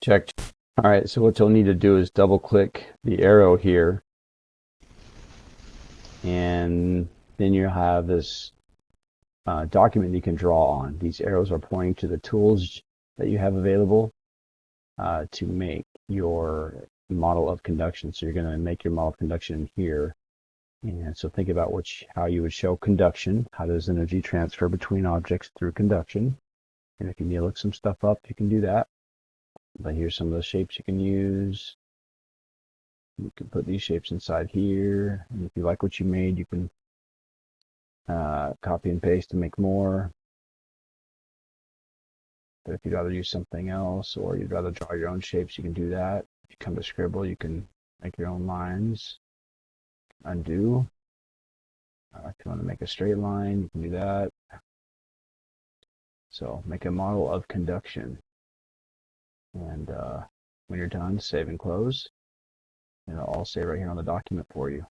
Check. All right, so what you'll need to do is double click the arrow here, and then you'll have this document you can draw on. These arrows are pointing to the tools that you have available to make your model of conduction. So you're going to make your model of conduction here. And so think about how you would show conduction. How does energy transfer between objects through conduction? And if you need to look some stuff up, you can do that. But here's some of the shapes you can use. You can put these shapes inside here. And if you like what you made, you can copy and paste to make more. But if you'd rather use something else, or you'd rather draw your own shapes, you can do that. If you come to Scribble, you can make your own lines. Undo. If you want to make a straight line, you can do that. So make a model of conduction. And when you're done, save and close. And it'll all say right here on the document for you.